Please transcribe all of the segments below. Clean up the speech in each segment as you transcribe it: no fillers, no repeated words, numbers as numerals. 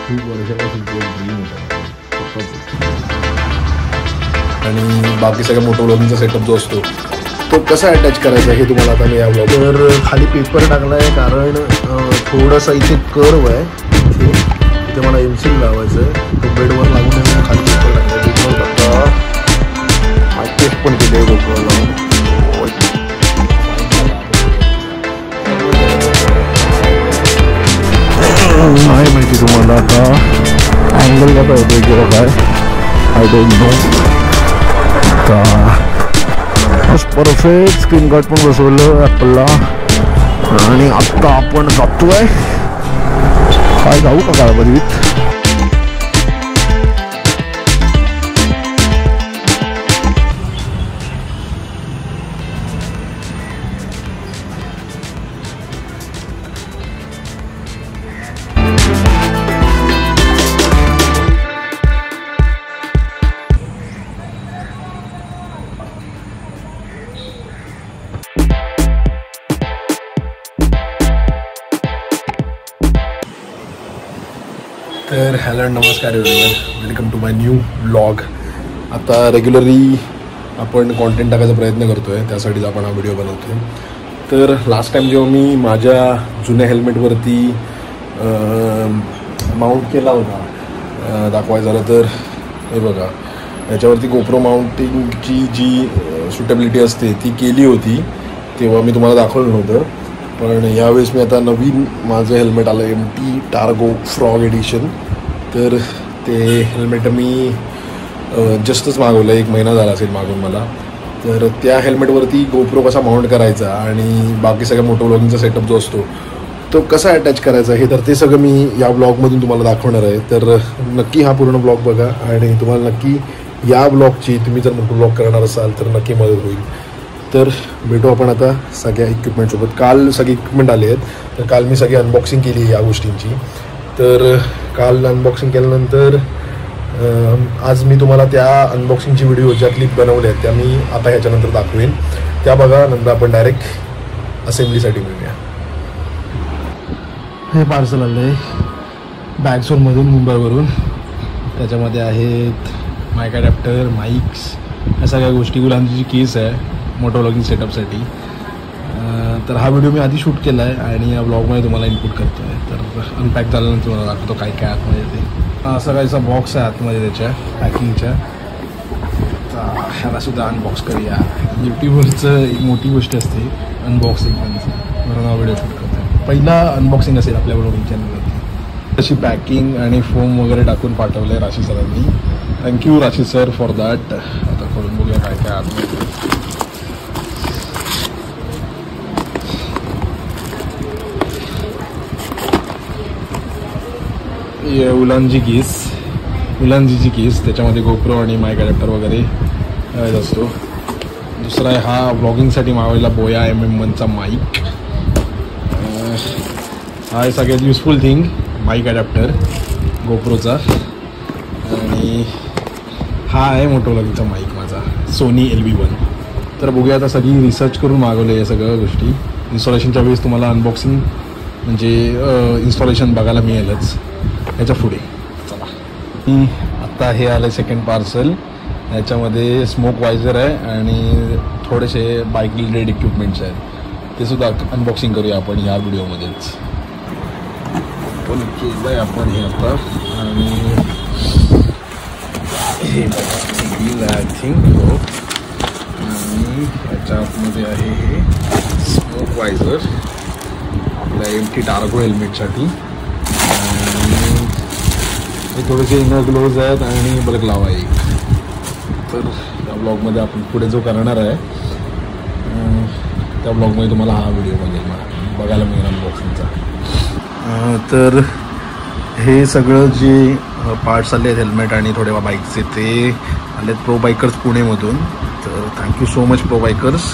खूप वर्षापासून ड्रीम होता आणि बाकी सगळ्या मोटो व्लॉगिंगचा सेटअप जो असतो तो कसा अटॅच करायचा हे तुम्हाला आता मी या ब्लॉगवर खाली पेपर टाकला आहे, कारण थोडासा इथे कर्व आहे इथे मला एमसील लावायचं आहे. तो बेडवर लागून आहे खाली पेपर टाकला आहे. बेडवर टाकता टेस्ट पण केले आहे डोकं लावून. नाही माहिती तुम्हाला आता अँगल कसा होतो किंवा काय, I don't know. Perfect screen guard पण बसवलं ॲपलला आणि आत्ता आपण जातोय. काय जाऊ का काळबदवीत. तर हॅलो नमस्कार everyone, welcome to my new blog. आता रेग्युलरली आपण कॉन्टेंट टाकायचा प्रयत्न करतो आहे, त्यासाठीच आपण हा व्हिडिओ बनवतो आहे. तर लास्ट टाईम जेव्हा मी माझ्या जुन्या हेल्मेटवरती माउंट केला होता दाखवायचं झालं तर हे बघा, याच्यावरती गोप्रो माउंटिंगची जी सुटेबिलिटी असते ती केली होती, तेव्हा मी तुम्हाला दाखवलं नव्हतं. पण यावेळेस मी आता नवीन माझं हेल्मेट आलं MT टार्गो फ्रॉग एडिशन. तर ते हेल्मेट मी जस्टच मागवलं, 1 महिना झाला असेल मागून मला. तर त्या हेल्मेटवरती गोप्रो कसा माउंट करायचा आणि बाकी सगळ्या मोटो व्लॉगिंगचा सेटअप जो असतो तो कसा अटॅच करायचा हे तर ते सगळं मी या ब्लॉगमधून तुम्हाला दाखवणार आहे. तर नक्की हा पूर्ण ब्लॉग बघा आणि तुम्हाला नक्की या ब्लॉगची, तुम्ही जर मोटो ब्लॉग करणार असाल तर नक्की मदत होईल. तर भेटू आपण आता सगळ्या इक्विपमेंटसोबत. काल सगळे इक्विपमेंट आले आहेत, तर काल मी सगळी अनबॉक्सिंग केली या गोष्टींची. तर काल अनबॉक्सिंग केल्यानंतर आज मी तुम्हाला त्या अनबॉक्सिंगची व्हिडिओ ज्या क्लिप बनवल्या आहेत त्या मी आता ह्याच्यानंतर दाखवेन. त्या बघा, नंतर आपण डायरेक्ट असेंब्लीसाठी मिळूया. हे पार्सल आलं आहे बॅगझोनमधून, मुंबईवरून. त्याच्यामध्ये आहेत माईक अडॅप्टर, माईक्स, या सगळ्या गोष्टी. गुलांची जी केस आहे मोटो व्लॉगिंग सेटअपसाठी. तर हा व्हिडिओ मी आधी शूट केला आहे आणि या ब्लॉगमध्ये तुम्हाला इनपुट करतो आहे. तर अनपॅक झाल्यानंतर तुम्हाला दाखवतो काय काय आतमध्ये ते. हा सगळ्याचा बॉक्स आहे आतमध्ये त्याच्या पॅकिंगच्या. तर ह्यालासुद्धा अनबॉक्स करूया. यूट्यूबवरचं एक मोठी गोष्ट असते अनबॉक्सिंग, म्हणून हा व्हिडिओ शूट करतो आहे. पहिला अनबॉक्सिंग असेल आपल्या ब्लॉगिंग चॅनलवरती. तशी पॅकिंग आणि फोम वगैरे टाकून पाठवलं आहे राशी सरांनी. थँक्यू राशी सर फॉर दॅट. आता करून बघूया काय काय आतमध्ये. उलांजीची केस, त्याच्यामध्ये गोप्रो आणि माईक अडॅप्टर वगैरे असतो. दुसरा आहे हा व्लॉगिंगसाठी मागवलेला बोया MM1चा माईक. हा आहे सगळ्यात युजफुल थिंग, माईक अडॅप्टर गोप्रोचा. आणि हा आहे मोटो व्लॉगिंगचा माईक माझा, सोनी LV1. तर बघूया आता, सगळी रिसर्च करून मागवले या सगळ्या गोष्टी. इन्स्टॉलेशनच्या वेळेस तुम्हाला अनबॉक्सिंग म्हणजे इन्स्टॉलेशन बघायला मिळेलच ह्याच्या पुढे. चला, आत्ता हे आलं सेकंड पार्सल. ह्याच्यामध्ये स्मोक वायझर आहे आणि थोडेसे बाईक रिलेटेड इक्विपमेंट्स आहेत, ते सुद्धा अनबॉक्सिंग करूया आपण या व्हिडिओमध्येच. पण केलं आहे आपण हे आता. आणि हे आय थिंक हो. आणि ह्याच्या आतमध्ये आहे हे स्मोक वायझर आपल्या MT टार्गो हेल्मेटसाठी. हे थोडेसे इनर ग्लोव्ज आहेत आणि बल्क लावा एक. तर त्या ब्लॉगमध्ये आपण पुढे जो करणार आहे त्या ब्लॉगमध्ये तुम्हाला हा व्हिडिओ बघायला मिळेल अनबॉक्सिंगचा. तर हे सगळं जे पार्ट्स आले आहेत हेल्मेट आणि थोडे बाईकचे, ते आले आहेत प्रो बायकर्स पुणेमधून. तर thank you so much pro bikers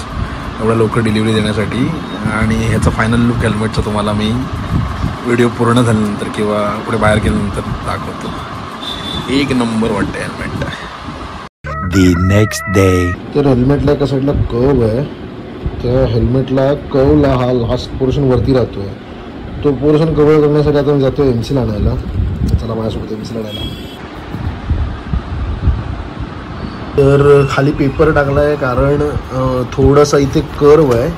एवढ्या लवकर डिलिव्हरी देण्यासाठी. आणि ह्याचा फायनल लुक हेल्मेटचा तुम्हाला मी व्हिडिओ पूर्ण झाल्यानंतर किंवा पुढे बाहेर गेल्यानंतर दाखवतो. एक नंबर वाटतं हेल्मेट. The next day. तर हेल्मेटला एका साईडला कर्व आहे, त्या हेल्मेटला कर्वला हा लास्ट पोर्शन वरती राहतोय. तो पोर्शन कव्हर करण्यासाठी आता मी जातो एमसील आणायला. चला माझ्यासोबत एम सी लढायला. तर खाली पेपर टाकला आहे कारण थोडासा इथे कर्व आहे,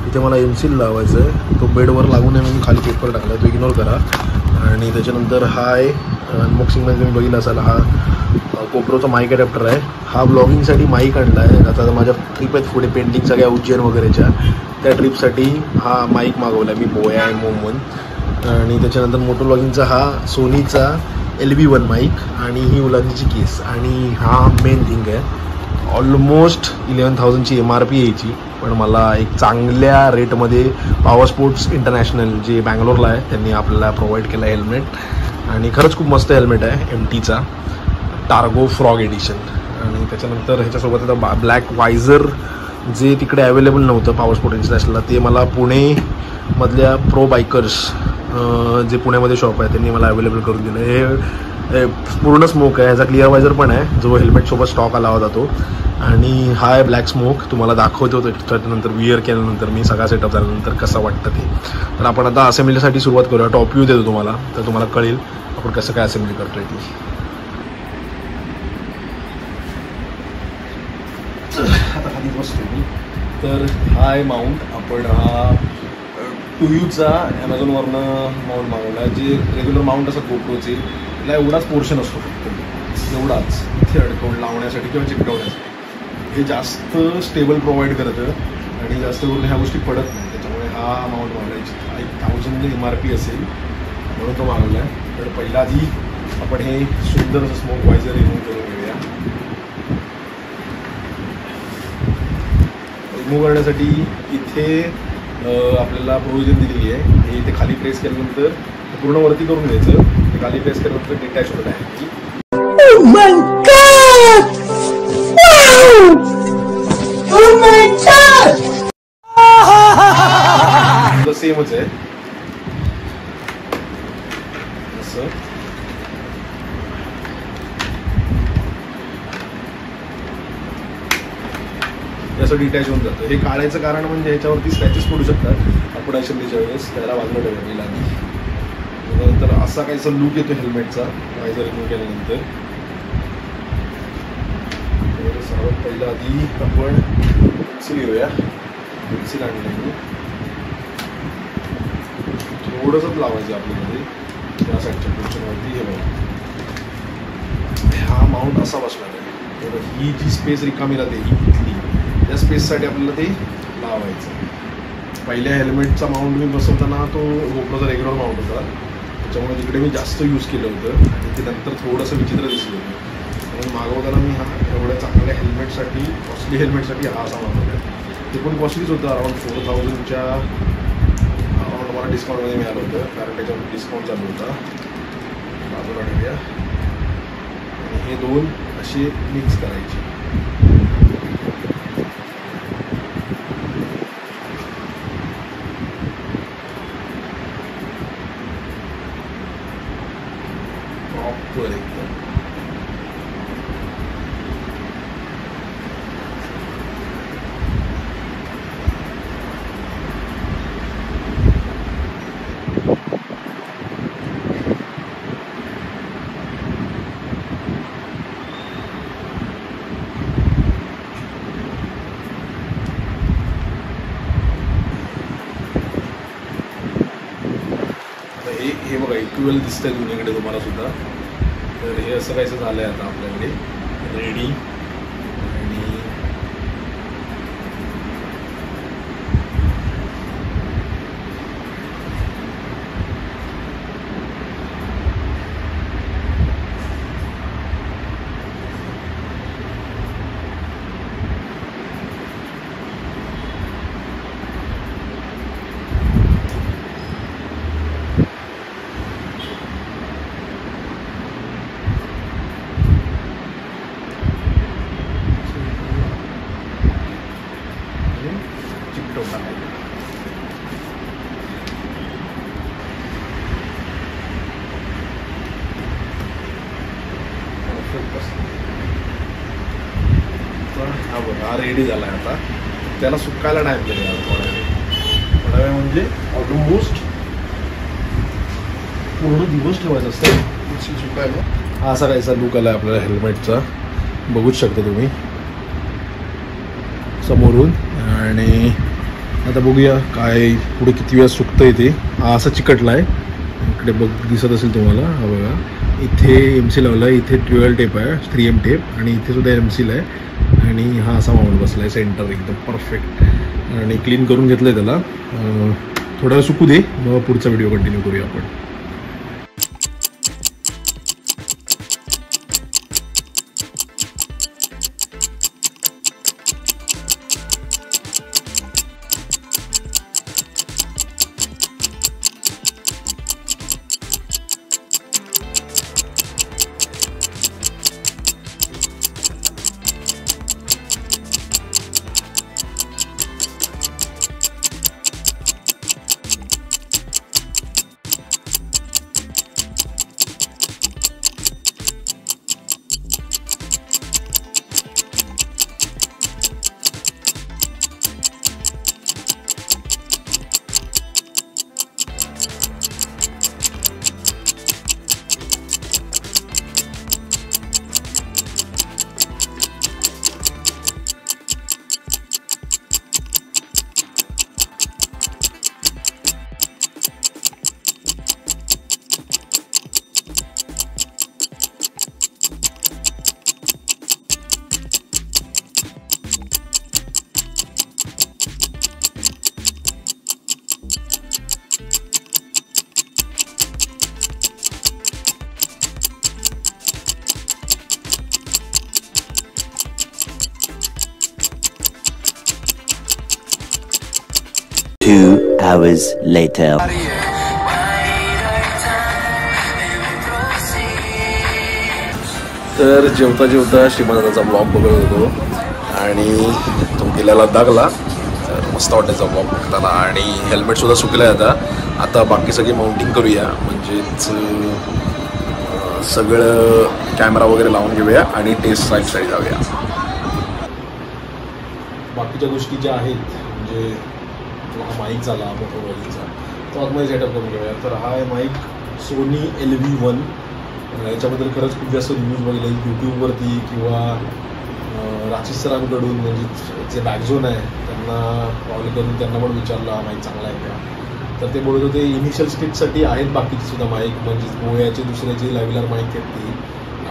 इथे मला एम सी लावायचं आहे. तो बेडवर लागू नये म्हणून खाली पेपर टाकला आहे, तो इग्नोर करा. आणि त्याच्यानंतर हा आहे अनबॉक्सिंगमध्ये तुम्ही बघितला असाल, हा कोप्रोचा माईक अडॅप्टर आहे. हा ब्लॉगिंगसाठी माईक आणला आहे. आता माझ्या ट्रिप आहेत पुढे पेंटिंग सगळ्या उज्जैन वगैरेच्या, त्या ट्रिपसाठी हा माईक मागवला आहे मी, बोया M1. आणि त्याच्यानंतर मोटो ब्लॉगिंगचा हा सोनीचा LV1 माईक आणि ही उलांची केस. आणि हा मेन थिंग आहे, ऑलमोस्ट 11,000ची MRP यायची, पण मला एक चांगल्या रेटमध्ये पॉवर स्पोर्ट्स इंटरनॅशनल जे बँगलोरला आहे त्यांनी आपल्याला प्रोव्हाइड केलं हेल्मेट. आणि खरंच खूप मस्त हेल्मेट आहे, MTचा टार्गो फ्रॉग एडिशन. आणि त्याच्यानंतर ह्याच्यासोबत आता ब्लॅक वायझर जे तिकडे अवेलेबल नव्हतं पॉवर स्पोर्ट इंटरनॅशनलला, ते मला पुणेमधल्या प्रो बायकर्स जे पुण्यामध्ये शॉप आहे त्यांनी मला अवेलेबल करून दिलं. हे पूर्ण स्मोक आहे, ह्याचा क्लिअर वायझर पण आहे जो हेल्मेटसोबत स्टॉक आला होता तो. आणि हा आहे ब्लॅक स्मोक, तुम्हाला दाखवतो त्याच्यानंतर विअर केल्यानंतर मी सगळा सेटअप झाल्यानंतर कसं वाटतं ते. तर आपण आता असेंब्लीसाठी सुरुवात करूया. टॉप व्ह्यू देतो तुम्हाला, तर तुम्हाला कळेल आपण कसं काय असेंब्ली करतोय ती. आता खाली बसतो मी. तर हा आहे माउंट, आपण हा 2Uचा ॲमेझॉनवरनं माउंट मागवला, जे रेग्युलर माउंट असं गोप्रोचे त्याला एवढाच पोर्शन असतो फक्त, एवढाच इथे अडकवून लावण्यासाठी किंवा चिकटवण्यासाठी. हे जास्त स्टेबल प्रोव्हाइड करतं आणि जास्त करून ह्या गोष्टी पडत नाही, त्याच्यामुळे हा माउंट मागवला. 1,000 MRP असेल म्हणून तो मागवला आहे. तर पहिला आधी आपण हे सुंदर असं स्मोक वायझर रिमूव्ह करून घेऊया. रिमूव्ह करण्यासाठी इथे आपल्याला प्रोव्हिजन दिलेली आहे. हे इथे खाली प्रेस केल्यानंतर पूर्ण वरती करून घ्यायचं, ते खाली प्रेस केल्यानंतर डिटॅच होत आहे. सेमच आहे असं. असं डिटॅच होऊन जातं. हे काढायचं कारण म्हणजे ह्याच्यावरती स्क्रॅचेस पडू शकतात आपण असेंब्लीच्या वेळेस, त्याला बाजूला ठेवायला लागेल. त्यानंतर असा काहीसा लूक येतो हेल्मेटचा वायझर रिमूव्ह केल्यानंतर. सर्वात पहिला आधी आपण पेन्सिल घेऊया. पेन्सिल आणली थोडंसंच लावायचं आपल्यामध्ये त्या साईडच्या पोर्शनवरती. हे बघा, हा माउंट असा बसणार आहे. तर ही जी स्पेस रिकामी राहते ही इथली, त्या स्पेससाठी आपल्याला ते लावायचं. पहिल्या हेल्मेटचा माउंट मी बसवताना तो गोप्रोचा रेग्युलर माउंट होता, त्याच्यामुळे तिकडे मी जास्त यूज केलं होतं आणि ते नंतर थोडंसं विचित्र दिसलं होतं. म्हणून मागवताना मी हा एवढ्या चांगल्या हेल्मेटसाठी, कॉस्टली हेल्मेटसाठी हा असा मागवला. ते पण कॉस्टलीच होतं, अराउंड 4,000च्या अराउंड मला डिस्काउंटमध्ये मिळालं होतं, कारण त्याच्यावर डिस्काउंट चालू होता. बाजूला ठेवूया आणि हे दोन असे मिक्स करायचे. प्रॉपर एकदम. हे बघा इक्वल दिसतंय दोन्हीकडे तुम्हाला सुद्धा. तर हे असं काहीसं झालं आहे आता आपल्याकडे रेडी. आणि हा बघा हा रेडी झाला आहे. आता त्याला सुकायला टाईम लागेल थोड्या वेळ म्हणजे ऑलमोस्ट पूर्ण दिवस ठेवायचं असतं. हा असा काहीसा लुक आला आपल्याला हेल्मेटचा, बघूच शकता तुम्ही समोरून. आणि आता बघूया काय पुढे किती वेळा सुकतं इथे. हा असा चिकटला आहे, इकडे दिसत असेल तुम्हाला. हा बघा, इथे MC लावला आहे, इथे 12 टेप आहे, 3M टेप, आणि इथे सुद्धा MC आहे. आणि हा असा माउंट बसला आहे सेंटर एकदम परफेक्ट. आणि क्लीन करून घेतलं आहे त्याला. थोडा वेळ सुकू दे, मग पुढचा व्हिडिओ कंटिन्यू करूया आपण. Two hours later. तर जेवता जेवता श्रीमंताचा ब्लॉग बघत होतो आणि तो गेल्याला दागला. तर मस्त वाटायचा ब्लॉग बघताना. आणि हेल्मेटसुद्धा सुकलं आहे आता बाकी सगळी माउंटिंग करूया, म्हणजेच सगळं कॅमेरा वगैरे लावून घेऊया आणि टेस्ट ड्राईव्हसाठी जाऊया. बाकीच्या गोष्टी ज्या आहेत, म्हणजे हा माईक झाला मोटोवॉलीचा, तो आतमध्ये सेटअप करून घेऊया. तर हा आहे माईक सोनी LV1. याच्याबद्दल खरंच खूप जास्त रिव्ह्यूज बघितले यूट्यूबवरती किंवा राजेश सरांकडून, म्हणजे जे बॅकझोन आहे त्यांना कॉल करून त्यांना पण विचारलं हा माईक चांगला आहे का. तर ते बोलत होते इनिशियल स्टेजसाठी आहेत बाकीचे सुद्धा माईक, म्हणजे गोव्याचे दुसरे जे लॅव्हिलर माईक आहेत ती,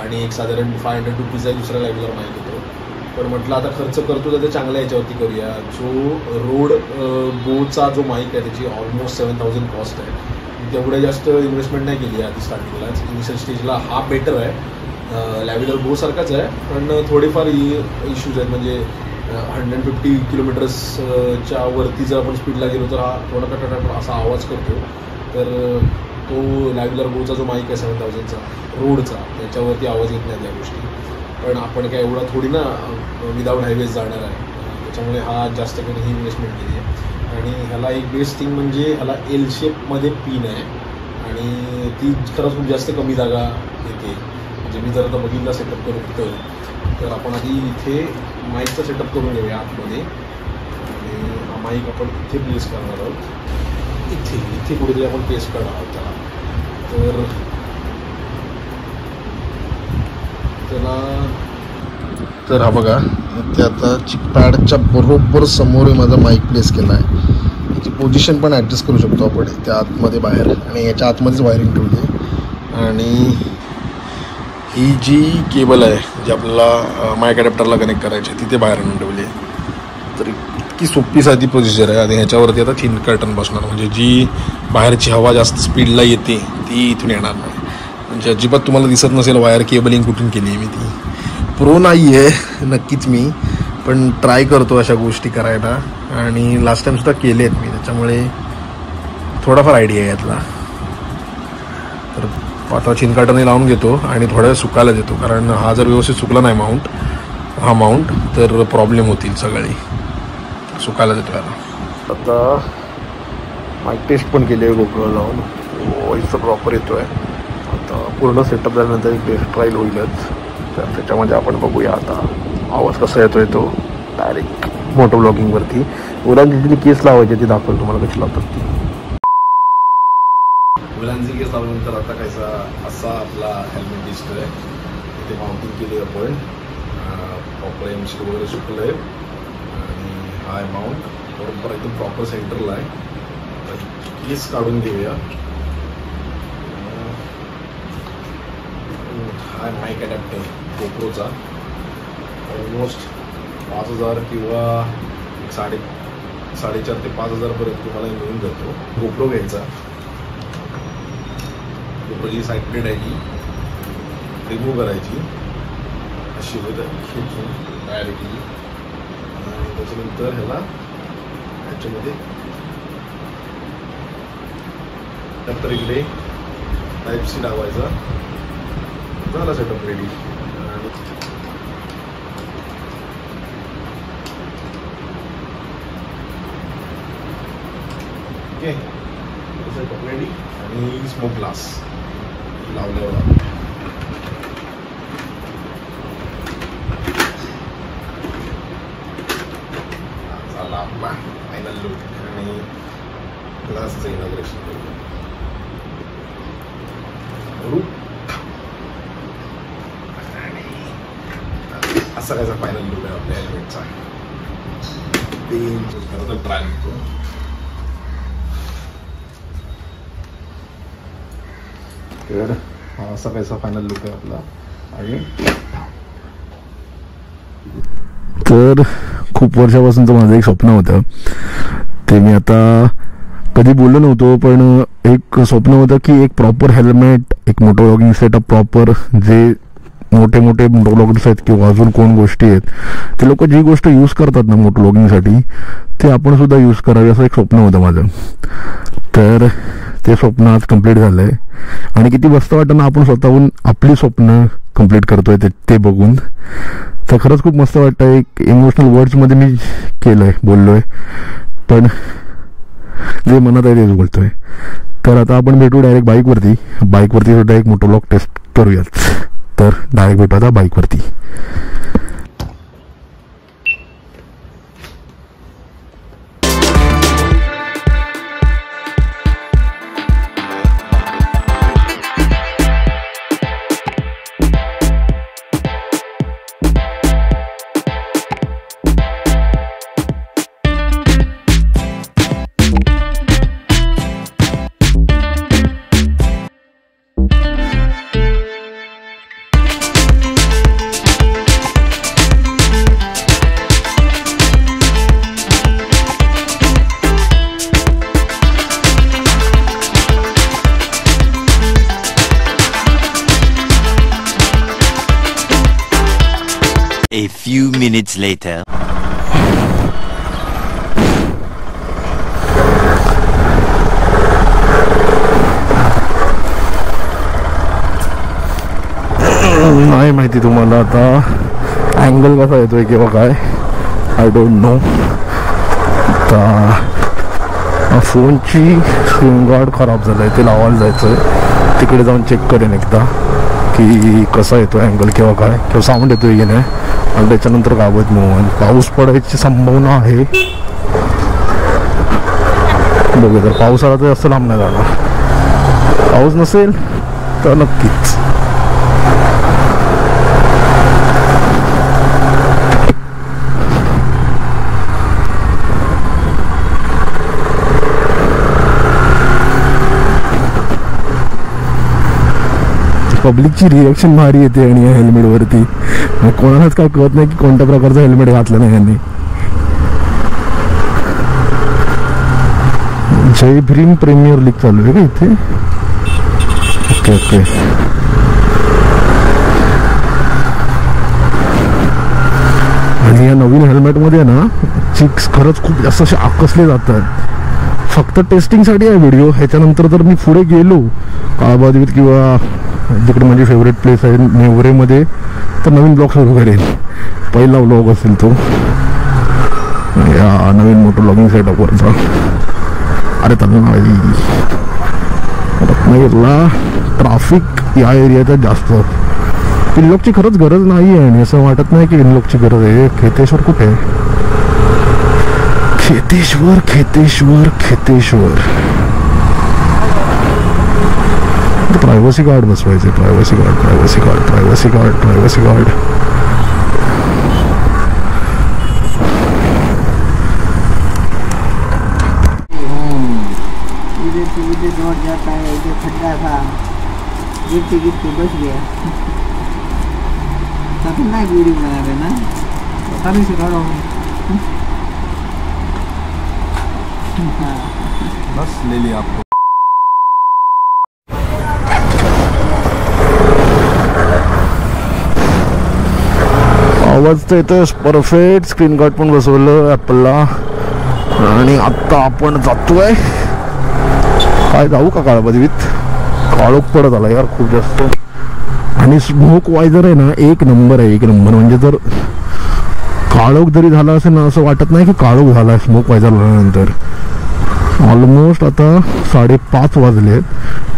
आणि एक साधारण 500 रुपीजचा दुसरा लॅव्हिलर माईक होतो. पण म्हटलं आता खर्च करतो तर ते चांगल्या याच्यावरती करूया. जो रोड गोचा जो माईक आहे त्याची ऑलमोस्ट 7000 कॉस्ट आहे. तेवढ्या जास्त इन्व्हेस्टमेंट नाही केली आधी स्टार्टिंगलाच. इनिशियल स्टेजला हा बेटर आहे, लॅव्हिलर गोसारखाच आहे, पण थोडेफार इश्यूज आहेत. म्हणजे 150 किलोमीटर्सच्या वरती जर आपण स्पीडला गेलो तर हा थोडा कटाटा असा आवाज करतो. तर तो लॅव्हिलर गोचा जो माईक आहे 7000चा रोडचा, त्याच्यावरती आवाज येत नाही त्या गोष्टी. पण आपण काय एवढा थोडी ना विदाऊट हायवेज जाणार आहे, त्याच्यामुळे हा जास्त करून ही इन्व्हेस्टमेंट केली आहे. आणि ह्याला एक बेस्ट थिंग म्हणजे ह्याला L शेपमध्ये पिन आहे, आणि ती खरंच खूप जास्त कमी जागा येते. म्हणजे मी जर आता बघितला सेटअप करू तर आपण आधी इथे माईकचा सेटअप करून घेऊया आतमध्ये. आणि हा माईक आपण इथे प्लेस करणार आहोत, इथे कुठेतरी आपण प्लेस करणार आहोत त्याला. तर हा बघा, ते आता चिकपॅडच्या बरोबर समोर माझा माईक प्लेस केला आहे. याची पोझिशन पण ॲडजस्ट करू शकतो आपण त्या आतमध्ये बाहेर, आणि याच्या आतमध्येच वायरिंग ठेवली आहे. आणि ही जी केबल आहे जी आपल्याला माईक अडॅप्टरला कनेक्ट करायची आहे तिथे बाहेर आणून ठेवली आहे. तर इतकी सोपी साधी प्रोसिजर आहे. आणि ह्याच्यावरती आता थिन कर्टन बसणार, म्हणजे जी बाहेरची हवा जास्त स्पीडला येते ती इथून येणार नाही. म्हणजे अजिबात तुम्हाला दिसत नसेल वायर केबलिंग कुठून केली आहे मी. ती प्रो नाही आहे नक्कीच मी, पण ट्राय करतो अशा गोष्टी करायला. आणि लास्ट टाईमसुद्धा केले आहेत मी, त्याच्यामुळे थोडाफार आयडिया आहे यातला. तर आता चिनकाटने लावून घेतो आणि थोड्या वेळ सुकायला देतो, कारण हा जर व्यवस्थित सुकला नाही माउंट तर प्रॉब्लेम होतील सगळे. सुकायला देतो याला. आता माईक टेस्ट पण केली आहे गोप्रो लावून, व्हॉइसचा प्रॉपर येतो आहे. आता पूर्ण सेटअप झाल्यानंतर एक टेस्ट ट्रायल होईलच, तर त्याच्यामध्ये आपण बघूया आता आवाज कसा येतो आहे तो डायरेक्ट मोटो ब्लॉगिंगवरती. मुलांची जी केस लावायची ती दाखवतो तुम्हाला कशी लावतात ती. ॲम्ब्युलन्सची केस लावल्यानंतर आता कायसा असा आपला हेल्मेट दिसतोय. इथे माउंटिंग केली आपण, प्रॉपर एमसी वगैरे सुटलं आहे आणि हा माउंट बरोबर एकदम प्रॉपर सेंटरला आहे. केस काढून घेऊया. हा माईक अडॅप्टर गोप्रोचा ऑलमोस्ट 5,000 किंवा 4.5 ते 5,000पर्यंत तुम्हाला मिळून जातो. गोप्रो घ्यायचा. गोप्रोची साईड प्लेट आहे ती रिमूव्ह करायची अशी खेचून डायरेक्टली आणि त्याच्यानंतर ह्याला ह्याच्यामध्ये नंतर इकडे टाईप सी लावायचा. झाला setup ready. Okay setup ready. आणि स्मोक ग्लास लावल्यावर झाला आपला फायनल लुक. आणि ग्लासचं इनॉग्रेशन करू. असा कायचा फायनल लुक आहे आपल्या हेल्मेटचा. ते ट्राय करतो. तर हा असा कायचा फायनल लुक आहे आपला. आणि तर खूप वर्षापासूनचं माझं एक स्वप्न होतं, ते मी आता कधी बोललो नव्हतो, पण एक स्वप्न होतं की एक प्रॉपर हेल्मेट, एक मोटो व्लॉगिंग सेटअप प्रॉपर, जे मोठे मोठे मोटो व्लॉगर्स आहेत किंवा अजून कोण गोष्टी आहेत ते लोक जी गोष्ट यूज करतात ना मोटो व्लॉगिंगसाठी, ते आपण सुद्धा यूज करावे असं एक स्वप्न होतं माझं. तर ते स्वप्न आज कंप्लीट झालं आहे. आणि किती मस्त वाटतं ना आपण स्वतःहून आपली स्वप्न कंप्लीट करतोय ते बघून. तर खरंच खूप मस्त वाटतं. एक इमोशनल वर्ड्समध्ये मी केलं आहे, बोललो आहे, पण जे मनात आहे तेच बोलतोय. तर आता आपण भेटू डायरेक्ट बाईकवरती सुद्धा एक मोटो व्लॉग टेस्ट करूयात. तर डायरेक्ट भेटू आता बाईकवरती. A few minutes later. नाही माहिती तुम्हाला आता अँगल कसा येतोय किंवा काय, आय डोंट नो. आता फोनची स्क्रीन गार्ड खराब झालं आहे, ते लावायला जायचं आहे. तिकडे जाऊन चेक करेन एकदा की कसा येतो अँगल किंवा काय, किंवा साऊंड येतोय की नाही. आणि त्याच्यानंतर गावात मोबाईल पाऊस पडायची संभावना आहे. बघू, तर पाऊस आला तर जास्त लांब नाही जाणार. पाऊस नसेल तर नक्कीच. पब्लिकची रिॲक्शन भारी येते आणि या हेल्मेटवरती कोणालाच काय कळत नाही की कोणत्या प्रकारचं हेल्मेट घातलं नाही यांनी. जय भीम प्रीमियर लीग चालू आहे का इथे? Okay okay. आणि या नवीन हेल्मेटमध्ये ना चिक्स खरंच खूप जास्त असे आकसले जातात. फक्त टेस्टिंगसाठी आहे व्हिडिओ. ह्याच्यानंतर जर मी पुढे गेलो काळबादेवीत किंवा जिकडे माझी फेवरेट प्लेस आहे नेवरेमध्ये, तर नवीन ब्लॉग सुरू करेल. पहिला ब्लॉग असेल तो या नवीन मोटो व्लॉगिंग सेटअपवरचा. अरे नाही रत्नागिरीला ट्रॅफिक या एरियात जास्त. इनलॉकची खरंच गरज नाही आहे आणि असं वाटत नाही की इनलॉकची गरज आहे. खेतेश्वर कुठे आहे? खेतेश्वर खेतेश्वर खेतेश्वर. प्रायव्हसी गार्ड बसवायचे. Privacy guard, privacy guard, privacy guard, privacy guard. इधर दौड़ जाता है, इधर खड्डा था, गिरते गिरते बच गया. खतरनाक वीडियो बना रहे ना, पता नहीं सिखा रहा हूँ. बस ले लिया आपको. आवाज तर येतोय परफेक्ट. स्क्रीन गार्ड पण बसवलं ॲपलला. आणि आत्ता आपण जातोय. काय जाऊ का काळाबदवीत? काळोख पडत आला यार खूप जास्त. आणि स्मोक वायझर आहे ना, एक नंबर आहे, एक नंबर. म्हणजे जर काळोख जरी झाला असेल ना, असं वाटत नाही की काळोख झाला आहे स्मोक वायझर लावल्यानंतर. ऑलमोस्ट आता 5:30 वाजले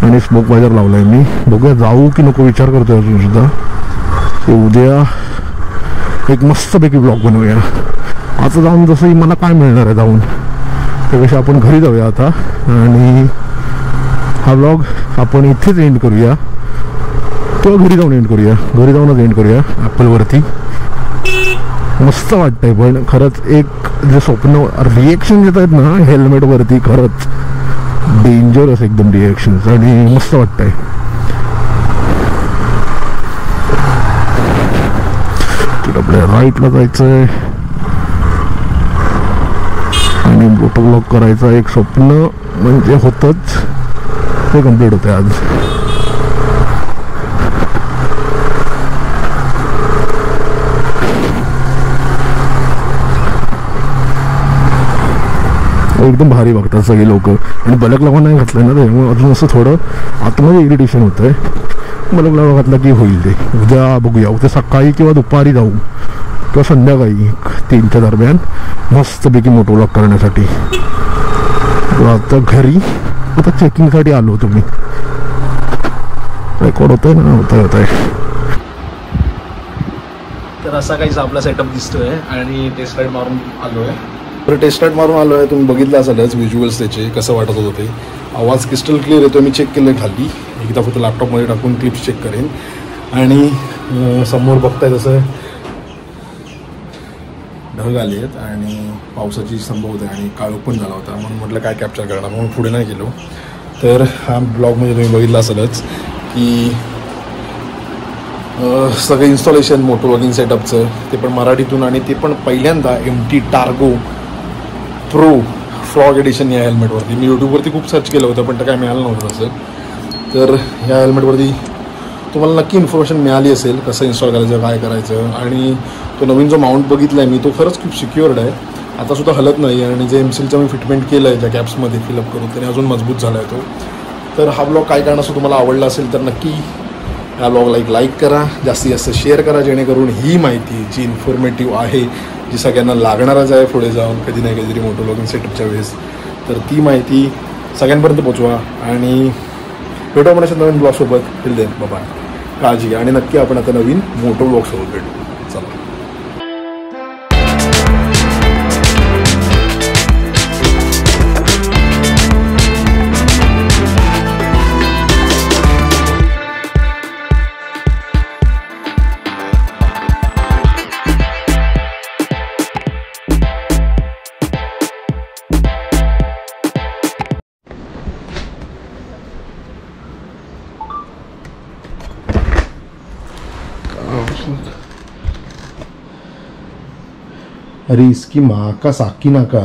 आणि स्मोक वायझर लावला आहे मी. बघूया जाऊ की नको विचार करतोय अजून सुद्धा. उद्या एक मस्तपैकी ब्लॉग बनवूया. आता जाऊन जसं मला काय मिळणार आहे जाऊन, त्यापेक्षा आपण घरी जाऊया आता. आणि हा ब्लॉग आपण इथेच एंड करूया किंवा घरी जाऊन एंड करूया. घरी जाऊनच एंड करूया ॲपलवरती. मस्त वाटतंय पण खरंच. एक जे स्वप्न रिएक्शन येत आहेत ना हेल्मेटवरती, खरंच डेंजरस एकदम रिएक्शन्स. आणि मस्त वाटतंय. आपल्या राईटला जायचंय आणि मोटो ब्लॉग करायचा एक स्वप्न म्हणजे होतच, ते कम्प्लीट होते आज. एकदम भारी बघतात सगळे लोक. आणि बलक लावा नाही घातलं ना, त्यामुळे अजून असं थोडं आतमध्ये इरिटेशन होतंय. बलक लावा घातला की होईल ते. उद्या बघूया, उद्या सकाळी किंवा दुपारी जाऊ किंवा संध्याकाळी 3च्या दरम्यान मस्तपैकी मोटो ब्लॉग करण्यासाठी. आता घरी आता चेकिंगसाठी आलो. तुम्ही रेकॉर्ड होतंय ना? होतंय. तर असा काहीच आपला सेटअप दिसतोय आणि टेस्ट राईड मारून आलो आहे. तर टेस्ट राईड मारून आलो आहे. तुम्ही बघितलं असालच व्हिज्युअल्स त्याचे कसं वाटत होतं ते. आवाज क्रिस्टल क्लिअर येतो. मी चेक केलं खाली एकदा, फक्त लॅपटॉपमध्ये टाकून क्लिप्स चेक करेन. आणि समोर बघताय तसं ढग आले आहेत आणि पावसाची संभव आहे आणि काळोख पण झाला होता. म्हणून म्हटलं काय कॅप्चर करणार, म्हणून पुढे नाही गेलो. तर हा ब्लॉगमध्ये तुम्ही बघितलं असेलच की सगळं इन्स्टॉलेशन मोटो व्लॉगिंग सेटअपचं, ते पण मराठीतून. आणि ते पण पहिल्यांदा MT टार्गो प्रो फ्रॉग एडिशन या हेल्मेटवरती. मी यूट्यूबवरती खूप सर्च केलं होतं पण ते काय मिळालं नव्हतं तसं. तर या हेल्मेटवरती तुम्हाला नक्की इन्फॉर्मेशन मिळाली असेल कसं इन्स्टॉल करायचं, काय करायचं. आणि तो नवीन जो माउंट बघितला आहे मी, तो खरंच खूप सिक्युअर्ड आहे. आतासुद्धा हलत नाही. आणि जे MCLचं मी फिटमेंट केलं आहे ज्या कॅप्समध्ये फिलअप करून, त्याने अजून मजबूत झाला आहे तो. तर हा ब्लॉग काय कारणास्तव तुम्हाला आवडला असेल तर नक्की या ब्लॉगला एक लाईक करा, जास्तीत जास्त शेअर करा, जेणेकरून ही माहिती जी इन्फॉर्मेटिव्ह आहे, जी सगळ्यांना लागणारच आहे पुढे जाऊन कधी नाही कधीतरी मोटो व्लॉगिंग सेटअपच्या वेळेस, तर ती माहिती सगळ्यांपर्यंत पोचवा. आणि भेटू आपण अशा नवीन ब्लॉगसोबत. टिल देन बाबा, काळजी घ्या. आणि नक्की आपण आता नवीन मोटो ब्लॉगसोबत भेटू. चला. अरे इसकी माँ का साकी ना का